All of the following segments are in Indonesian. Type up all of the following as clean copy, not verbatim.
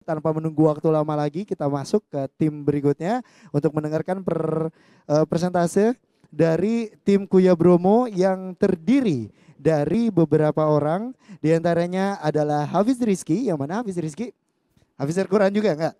tanpa menunggu waktu lama lagi, kita masuk ke tim berikutnya untuk mendengarkan presentase dari tim Kuya Bromo yang terdiri dari beberapa orang. Di antaranya adalah Hafiz Rizky, yang mana Hafiz Rizky? Hafiz Al-Quran juga enggak?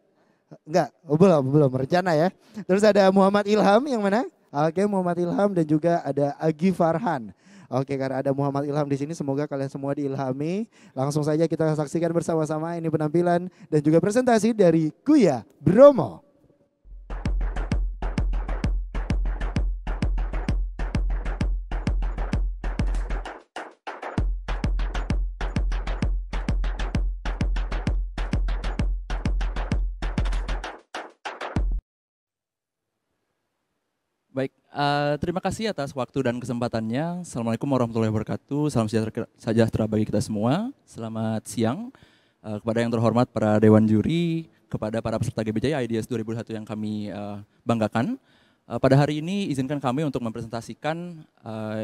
Enggak, oh, belum rencana ya. Terus ada Muhammad Ilham yang mana? Oke, Muhammad Ilham dan juga ada Agi Farhan. Oke, karena ada Muhammad Ilham di sini, semoga kalian semua diilhami. Langsung saja kita saksikan bersama-sama ini penampilan dan juga presentasi dari Kuya Bromo. Baik, terima kasih atas waktu dan kesempatannya. Assalamualaikum warahmatullahi wabarakatuh. Salam sejahtera bagi kita semua. Selamat siang kepada yang terhormat para Dewan Juri, kepada para peserta GBJ IDS 2001 yang kami banggakan. Pada hari ini izinkan kami untuk mempresentasikan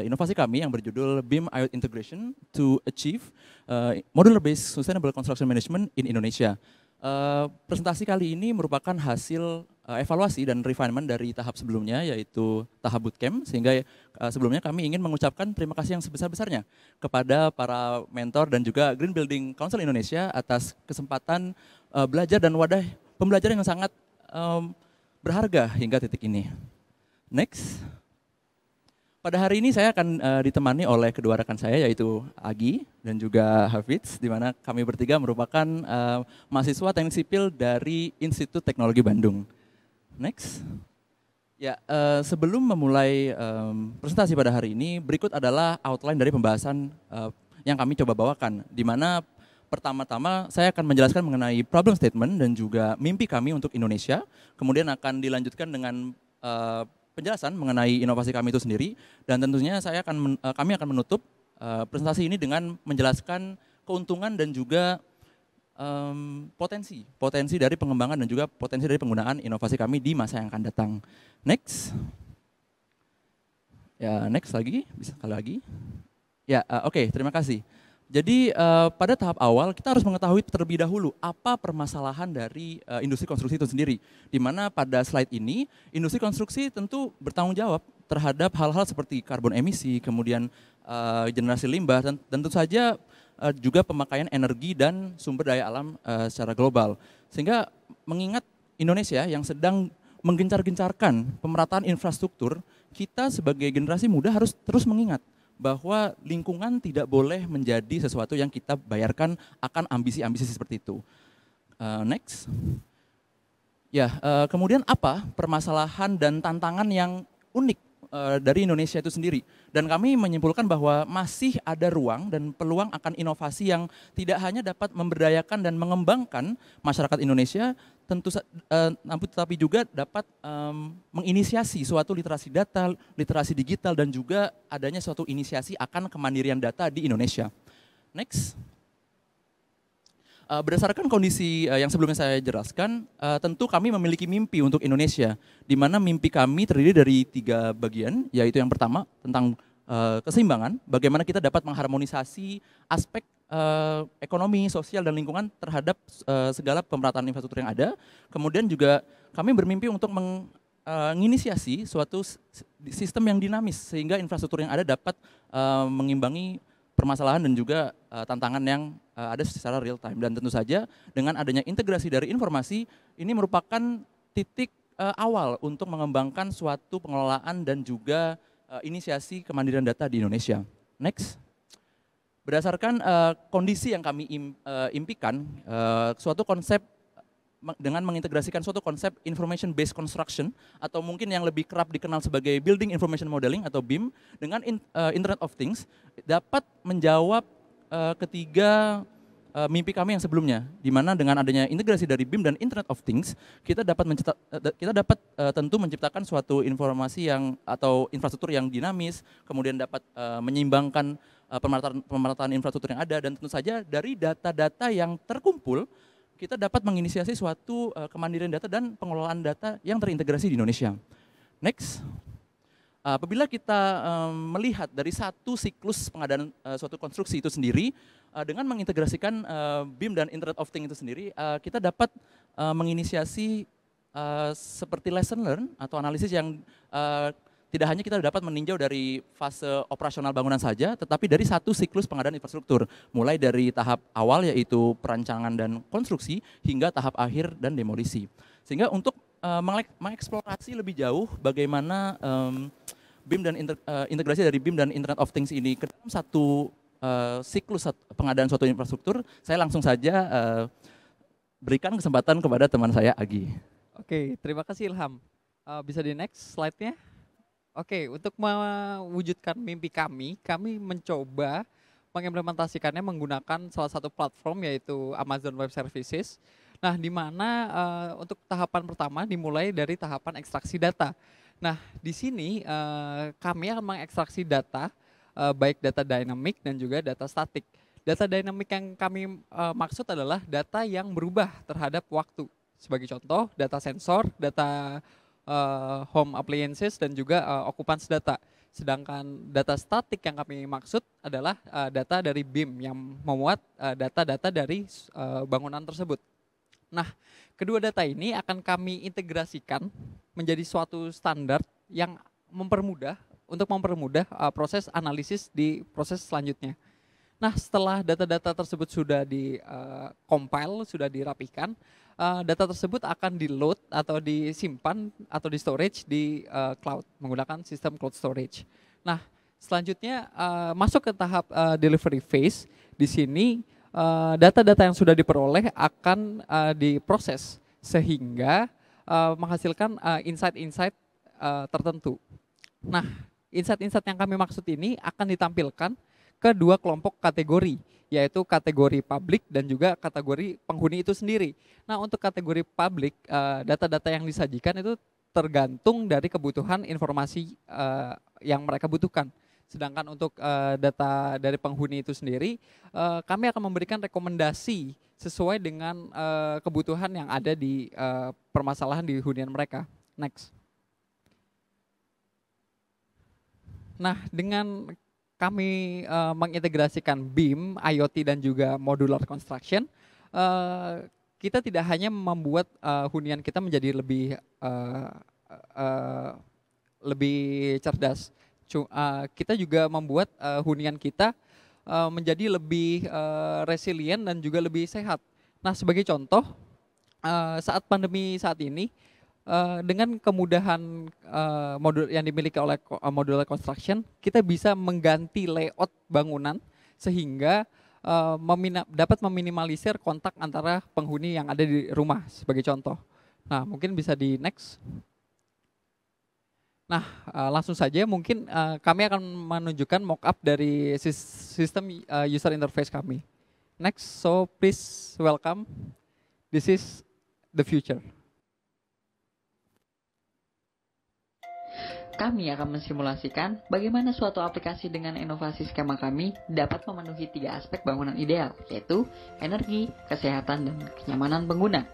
inovasi kami yang berjudul BIM IoT Integration to Achieve Modular-Based Sustainable Construction Management in Indonesia. Presentasi kali ini merupakan hasil evaluasi dan refinement dari tahap sebelumnya, yaitu tahap bootcamp, sehingga sebelumnya kami ingin mengucapkan terima kasih yang sebesar-besarnya kepada para mentor dan juga Green Building Council Indonesia atas kesempatan belajar dan wadah pembelajaran yang sangat berharga hingga titik ini. Next. Pada hari ini saya akan ditemani oleh kedua rekan saya, yaitu Agi dan juga Hafiz, di mana kami bertiga merupakan mahasiswa teknik sipil dari Institut Teknologi Bandung. Next. Ya, sebelum memulai presentasi pada hari ini, berikut adalah outline dari pembahasan yang kami coba bawakan, di mana pertama-tama saya akan menjelaskan mengenai problem statement dan juga mimpi kami untuk Indonesia, kemudian akan dilanjutkan dengan penjelasan mengenai inovasi kami itu sendiri, dan tentunya kami akan menutup presentasi ini dengan menjelaskan keuntungan dan juga potensi dari pengembangan dan juga potensi dari penggunaan inovasi kami di masa yang akan datang. Next. Ya, next lagi, bisa sekali lagi. Ya, oke, terima kasih. Jadi pada tahap awal kita harus mengetahui terlebih dahulu apa permasalahan dari industri konstruksi itu sendiri. Di mana pada slide ini industri konstruksi tentu bertanggung jawab terhadap hal-hal seperti karbon emisi, kemudian generasi limbah, dan tentu saja juga pemakaian energi dan sumber daya alam secara global. Sehingga mengingat Indonesia yang sedang menggencar-gencarkan pemerataan infrastruktur, kita sebagai generasi muda harus terus mengingat bahwa lingkungan tidak boleh menjadi sesuatu yang kita bayarkan akan ambisi-ambisi seperti itu. Next. Ya, kemudian apa permasalahan dan tantangan yang unik dari Indonesia itu sendiri? Dan kami menyimpulkan bahwa masih ada ruang dan peluang akan inovasi yang tidak hanya dapat memberdayakan dan mengembangkan masyarakat Indonesia, tetapi juga dapat menginisiasi suatu literasi data, literasi digital, dan juga adanya suatu inisiasi akan kemandirian data di Indonesia. Next. Berdasarkan kondisi yang sebelumnya saya jelaskan, tentu kami memiliki mimpi untuk Indonesia, di mana mimpi kami terdiri dari 3 bagian, yaitu yang pertama tentang keseimbangan, bagaimana kita dapat mengharmonisasi aspek ekonomi, sosial, dan lingkungan terhadap segala pemerataan infrastruktur yang ada. Kemudian juga kami bermimpi untuk menginisiasi suatu sistem yang dinamis, sehingga infrastruktur yang ada dapat mengimbangi permasalahan dan juga tantangan yang ada secara real time. Dan tentu saja dengan adanya integrasi dari informasi, ini merupakan titik awal untuk mengembangkan suatu pengelolaan dan juga inisiasi kemandirian data di Indonesia. Next. Berdasarkan kondisi yang kami impikan, suatu konsep dengan mengintegrasikan suatu konsep information based construction, atau mungkin yang lebih kerap dikenal sebagai building information modeling atau BIM, dengan Internet of Things dapat menjawab ketiga mimpi kami yang sebelumnya, di mana dengan adanya integrasi dari BIM dan Internet of Things, kita dapat tentu menciptakan suatu informasi atau infrastruktur yang dinamis, kemudian dapat menyeimbangkan pemerataan infrastruktur yang ada, dan tentu saja dari data-data yang terkumpul kita dapat menginisiasi suatu kemandirian data dan pengelolaan data yang terintegrasi di Indonesia. Next. Apabila kita melihat dari satu siklus pengadaan suatu konstruksi itu sendiri, dengan mengintegrasikan BIM dan Internet of Things itu sendiri, kita dapat menginisiasi seperti lesson learn atau analisis yang tidak hanya kita dapat meninjau dari fase operasional bangunan saja, tetapi dari satu siklus pengadaan infrastruktur, mulai dari tahap awal yaitu perancangan dan konstruksi hingga tahap akhir dan demolisi. Sehingga untuk mengeksplorasi lebih jauh bagaimana BIM dan integrasi dari BIM dan Internet of Things ini ke dalam satu siklus pengadaan suatu infrastruktur, saya langsung saja berikan kesempatan kepada teman saya Agi. Oke, terima kasih Ilham. Bisa di next slide-nya? Oke, untuk mewujudkan mimpi kami mencoba mengimplementasikannya menggunakan salah satu platform yaitu Amazon Web Services. Nah, di mana untuk tahapan pertama dimulai dari tahapan ekstraksi data. Nah, di sini kami akan mengekstraksi data, baik data dynamic dan juga data statik. Data dynamic yang kami maksud adalah data yang berubah terhadap waktu. Sebagai contoh, data sensor, data home appliances, dan juga occupants data. Sedangkan data statik yang kami maksud adalah data dari BIM yang memuat data-data dari bangunan tersebut. Nah, kedua data ini akan kami integrasikan menjadi suatu standar yang mempermudah proses analisis di proses selanjutnya. Nah, setelah data-data tersebut sudah di-compile, sudah dirapikan, data tersebut akan di-load atau disimpan atau di-storage di cloud menggunakan sistem cloud storage. Nah, selanjutnya masuk ke tahap delivery phase. Di sini data-data yang sudah diperoleh akan diproses sehingga menghasilkan insight-insight tertentu. Nah, insight-insight yang kami maksud ini akan ditampilkan ke dua kelompok kategori, yaitu kategori publik dan juga kategori penghuni itu sendiri. Nah, untuk kategori publik, data-data yang disajikan itu tergantung dari kebutuhan informasi yang mereka butuhkan. Sedangkan untuk data dari penghuni itu sendiri, kami akan memberikan rekomendasi sesuai dengan kebutuhan yang ada di permasalahan di hunian mereka. Next. Nah, dengan kami mengintegrasikan BIM, IoT, dan juga modular construction, kita tidak hanya membuat hunian kita menjadi lebih cerdas. Kita juga membuat hunian kita menjadi lebih resilient dan juga lebih sehat. Nah, sebagai contoh, saat pandemi saat ini, dengan kemudahan modul yang dimiliki oleh modular construction, kita bisa mengganti layout bangunan sehingga dapat meminimalisir kontak antara penghuni yang ada di rumah, sebagai contoh. Nah, mungkin bisa di next. Nah, langsung saja mungkin kami akan menunjukkan mock-up dari sistem user interface kami. Next, so please welcome. This is the future. Kami akan mensimulasikan bagaimana suatu aplikasi dengan inovasi skema kami dapat memenuhi 3 aspek bangunan ideal, yaitu energi, kesehatan, dan kenyamanan pengguna.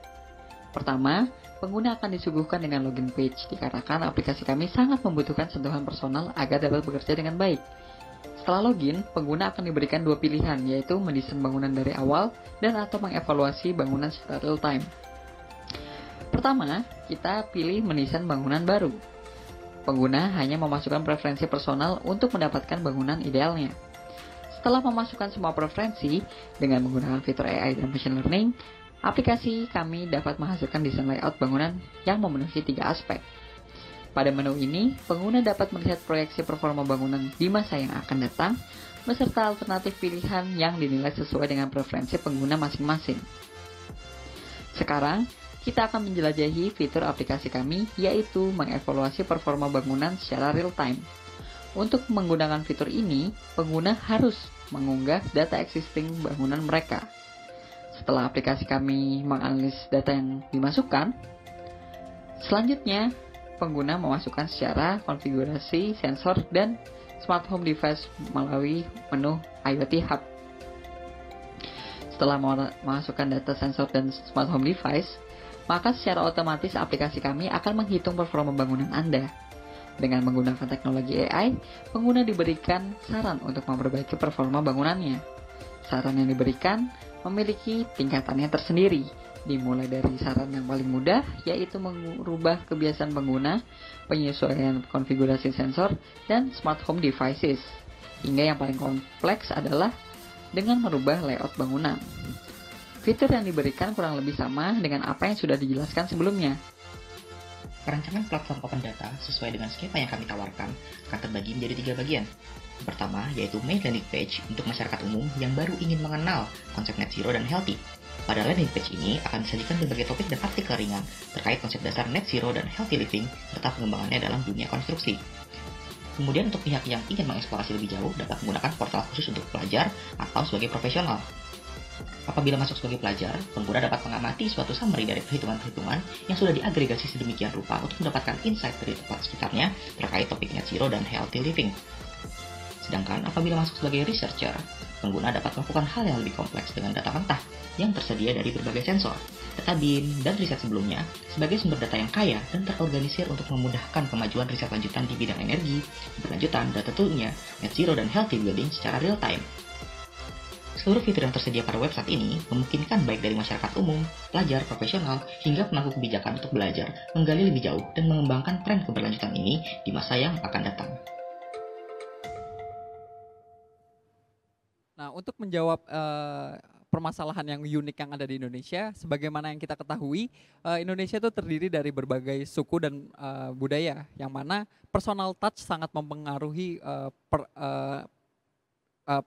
Pertama, pengguna akan disuguhkan dengan login page, dikarenakan aplikasi kami sangat membutuhkan sentuhan personal agar dapat bekerja dengan baik. Setelah login, pengguna akan diberikan 2 pilihan, yaitu mendesain bangunan dari awal dan atau mengevaluasi bangunan secara real time. Pertama, kita pilih mendesain bangunan baru. Pengguna hanya memasukkan preferensi personal untuk mendapatkan bangunan idealnya. Setelah memasukkan semua preferensi dengan menggunakan fitur AI dan machine learning, aplikasi kami dapat menghasilkan desain layout bangunan yang memenuhi 3 aspek. Pada menu ini, pengguna dapat melihat proyeksi performa bangunan di masa yang akan datang, beserta alternatif pilihan yang dinilai sesuai dengan preferensi pengguna masing-masing. Sekarang, kita akan menjelajahi fitur aplikasi kami, yaitu mengevaluasi performa bangunan secara real time. Untuk menggunakan fitur ini, pengguna harus mengunggah data existing bangunan mereka. Setelah aplikasi kami menganalisis data yang dimasukkan, selanjutnya pengguna memasukkan secara konfigurasi sensor dan smart home device melalui menu IoT Hub. Setelah memasukkan data sensor dan smart home device, maka secara otomatis aplikasi kami akan menghitung performa bangunan Anda. Dengan menggunakan teknologi AI, pengguna diberikan saran untuk memperbaiki performa bangunannya. Saran yang diberikan memiliki tingkatannya tersendiri, dimulai dari saran yang paling mudah, yaitu merubah kebiasaan pengguna, penyesuaian konfigurasi sensor, dan smart home devices. Hingga yang paling kompleks adalah dengan merubah layout bangunan. Fitur yang diberikan kurang lebih sama dengan apa yang sudah dijelaskan sebelumnya. Perancangan platform open data sesuai dengan skema yang kami tawarkan akan terbagi menjadi 3 bagian. Yang pertama yaitu main landing page untuk masyarakat umum yang baru ingin mengenal konsep net zero dan healthy. Pada landing page ini akan disajikan berbagai topik dan artikel ringan terkait konsep dasar net zero dan healthy living serta pengembangannya dalam dunia konstruksi. Kemudian untuk pihak yang ingin mengeksplorasi lebih jauh dapat menggunakan portal khusus untuk pelajar atau sebagai profesional. Apabila masuk sebagai pelajar, pengguna dapat mengamati suatu summary dari perhitungan-perhitungan yang sudah diagregasi sedemikian rupa untuk mendapatkan insight dari tempat sekitarnya terkait topik net zero dan healthy living. Sedangkan apabila masuk sebagai researcher, pengguna dapat melakukan hal yang lebih kompleks dengan data mentah yang tersedia dari berbagai sensor, data BIM, dan riset sebelumnya sebagai sumber data yang kaya dan terorganisir untuk memudahkan kemajuan riset lanjutan di bidang energi, berlanjutan, dan tentunya net zero dan healthy building secara real time. Seluruh fitur yang tersedia pada website ini memungkinkan baik dari masyarakat umum, pelajar, profesional, hingga pemangku kebijakan untuk belajar, menggali lebih jauh, dan mengembangkan tren keberlanjutan ini di masa yang akan datang. Nah, untuk menjawab permasalahan yang unik yang ada di Indonesia, sebagaimana yang kita ketahui, Indonesia itu terdiri dari berbagai suku dan budaya, yang mana personal touch sangat mempengaruhi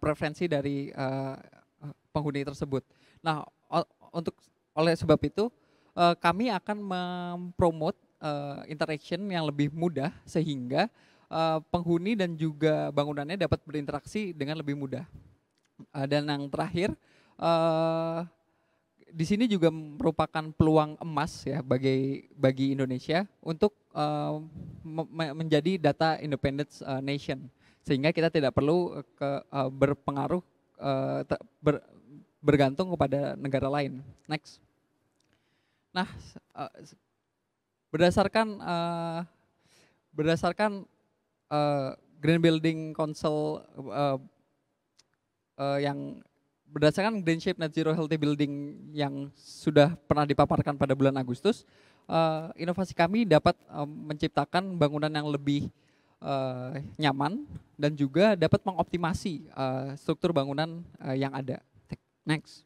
preferensi dari penghuni tersebut. Nah, oleh sebab itu kami akan mempromot interaction yang lebih mudah sehingga penghuni dan juga bangunannya dapat berinteraksi dengan lebih mudah. Dan yang terakhir, di sini juga merupakan peluang emas ya bagi Indonesia untuk menjadi data independent nation. Sehingga kita tidak perlu berpengaruh bergantung kepada negara lain. Next. Nah, berdasarkan Green Building Council yang berdasarkan Green Shape Net Zero Healthy Building yang sudah pernah dipaparkan pada bulan Agustus, inovasi kami dapat menciptakan bangunan yang lebih nyaman dan juga dapat mengoptimasi struktur bangunan yang ada. Next.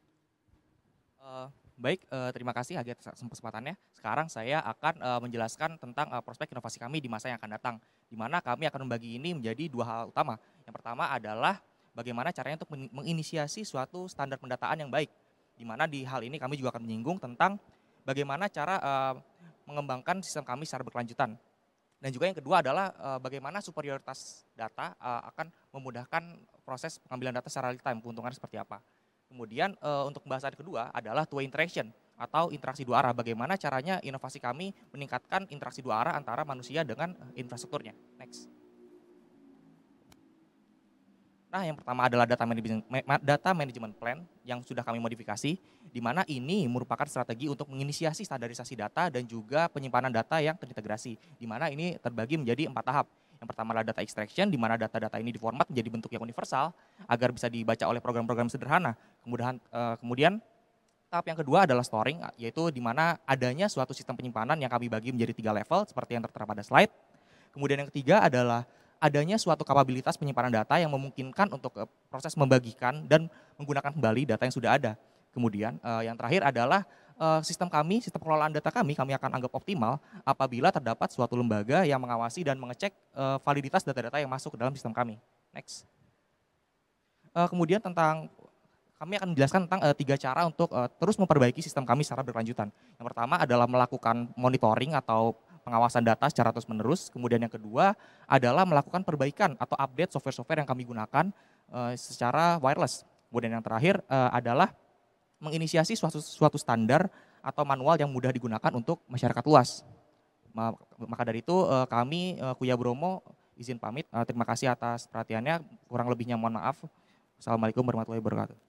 Baik, terima kasih Agi atas kesempatannya. Sekarang saya akan menjelaskan tentang prospek inovasi kami di masa yang akan datang, di mana kami akan membagi ini menjadi 2 hal utama. Yang pertama adalah bagaimana caranya untuk menginisiasi suatu standar pendataan yang baik, di mana di hal ini kami juga akan menyinggung tentang bagaimana cara mengembangkan sistem kami secara berkelanjutan. Dan juga yang kedua adalah bagaimana superioritas data akan memudahkan proses pengambilan data secara real time, keuntungannya seperti apa. Kemudian untuk pembahasan kedua adalah two-way interaction atau interaksi 2 arah. Bagaimana caranya inovasi kami meningkatkan interaksi 2 arah antara manusia dengan infrastrukturnya. Next. Nah, yang pertama adalah data management plan yang sudah kami modifikasi, di mana ini merupakan strategi untuk menginisiasi standarisasi data dan juga penyimpanan data yang terintegrasi, di mana ini terbagi menjadi 4 tahap. Yang pertama adalah data extraction, di mana data-data ini diformat menjadi bentuk yang universal agar bisa dibaca oleh program-program sederhana. Kemudian tahap yang kedua adalah storing, yaitu di mana adanya suatu sistem penyimpanan yang kami bagi menjadi 3 level seperti yang tertera pada slide. Kemudian yang ketiga adalah adanya suatu kapabilitas penyimpanan data yang memungkinkan untuk proses membagikan dan menggunakan kembali data yang sudah ada. Kemudian yang terakhir adalah sistem pengelolaan data kami akan anggap optimal apabila terdapat suatu lembaga yang mengawasi dan mengecek validitas data-data yang masuk ke dalam sistem kami. Next. Kemudian kami akan menjelaskan tentang 3 cara untuk terus memperbaiki sistem kami secara berkelanjutan. Yang pertama adalah melakukan monitoring atau pengawasan data secara terus-menerus. Kemudian yang kedua adalah melakukan perbaikan atau update software-software yang kami gunakan secara wireless. Kemudian yang terakhir adalah menginisiasi suatu standar atau manual yang mudah digunakan untuk masyarakat luas. Maka dari itu kami Kuya Bromo izin pamit. Terima kasih atas perhatiannya. Kurang lebihnya mohon maaf. Assalamualaikum warahmatullahi wabarakatuh.